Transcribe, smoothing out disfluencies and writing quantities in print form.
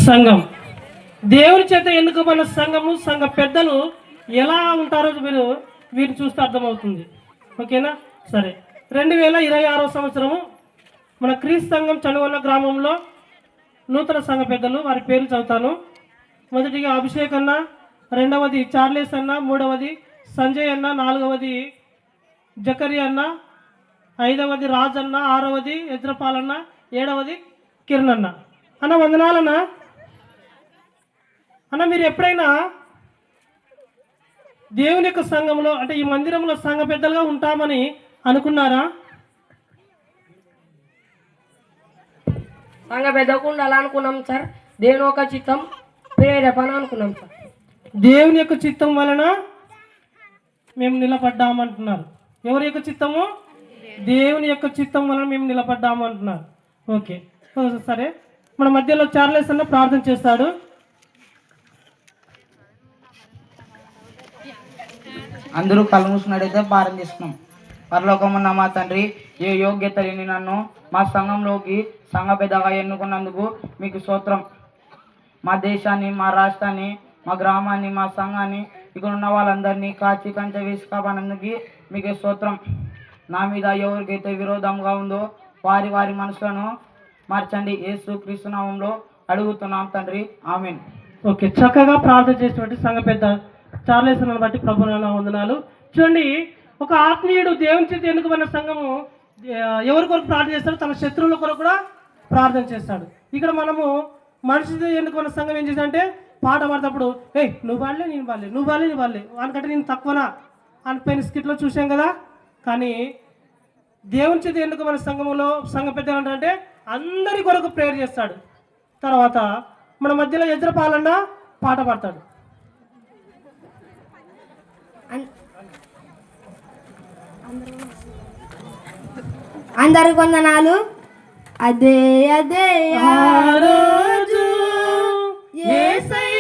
సంఘం దేవుని చేత ఎన్నుకోబడిన సంఘము, సంఘ పెద్దలు ఎలా ఉంటారో వీరిని చూస్తే అర్థమవుతుంది. ఓకేనా? సరే, 2026 సంవత్సరము మన క్రీస్తు సంఘం చనువల్ల గ్రామంలో నూతన సంఘ పెద్దలు, వారి పేర్లు చదువుతాను. మొదటిగా అభిషేక్ అన్న, రెండవది చార్లెస్ అన్న, మూడవది సంజయ్ అన్న, నాలుగవది జకరి అన్న, ఐదవది రాజ్ అన్న, ఆరవది ఎద్రపాల్ అన్న, ఏడవది కిరణ్ అన్న. అన్న వందనాలన్నా. అన్న మీరు ఎప్పుడైనా దేవుని యొక్క సంఘంలో అంటే ఈ మందిరంలో సంఘ పెద్దలుగా ఉంటామని అనుకున్నారా? సంఘ పెద్దకు ఉండాలనుకున్నాం సార్. దేవుని యొక్క చిత్తం ప్రేరేపణ అనుకున్నాం సార్. దేవుని యొక్క చిత్తం వలన మేము నిలబడ్డామంటున్నారు. ఎవరి యొక్క చిత్తము? దేవుని యొక్క చిత్తం వలన మేము నిలబడ్డాము అంటున్నారు. ఓకే, సరే. మన మధ్యలో చార్లెస్ అన్న ప్రార్థన చేస్తాడు. అందరూ కళ్ళు మూసినట్టయితే భారం చేసుకున్నాం. పరలోకమున్న మా తండ్రి, ఏ యోగ్యత లేని నన్ను మా సంఘంలోకి సంఘ పెద్దగా ఎన్నుకున్నందుకు మీకు స్తోత్రం. మా దేశాన్ని, మా రాష్ట్రాన్ని, మా గ్రామాన్ని, మా సంఘాన్ని, ఇక్కడ ఉన్న వాళ్ళందరినీ కాచి కంచె వేసి కాపాడినందుకు మీకు స్తోత్రం. నా మీద ఎవరికైతే విరోధంగా ఉందో వారి వారి మనసులను మార్చండి. యేసు క్రీస్తు నామములో అడుగుతున్నాం తండ్రి, ఆమేన్. ఓకే, చక్కగా ప్రార్థన చేసినటువంటి సంఘ పెద్ద చార్లెస్ అన్నను బట్టి ప్రభువున వందనాలు. చూడండి, ఒక ఆత్మీయుడు దేవుని చేత ఎన్నుకబడిన సంఘము ఎవరి కొరకు ప్రార్థన చేస్తాడు? తన శత్రువుల కొరకు కూడా ప్రార్థన చేస్తాడు. ఇక్కడ మనము మనిషితో ఎన్నుకున్న సంఘం ఏం చేశాడంటే పాట పాడేటప్పుడు నువ్వు వాళ్ళే నేను వాళ్ళే, నువ్వు వాళ్ళే నేను వాళ్ళే, వానికంటే నేను తక్కువనా అనిపోయిన స్కిట్లో చూసాం కదా. కానీ దేవుని చేత ఎన్నుకబడిన సంఘంలో సంఘ పెద్ద అంటే అందరి కొరకు ప్రేయర్ చేస్తాడు. తర్వాత మన మధ్యలో ఎజ్రపాలన్న పాట పాడతాడు. అందరికి వందనాలు. అదే అదే ఆ రోజు యేసయ్య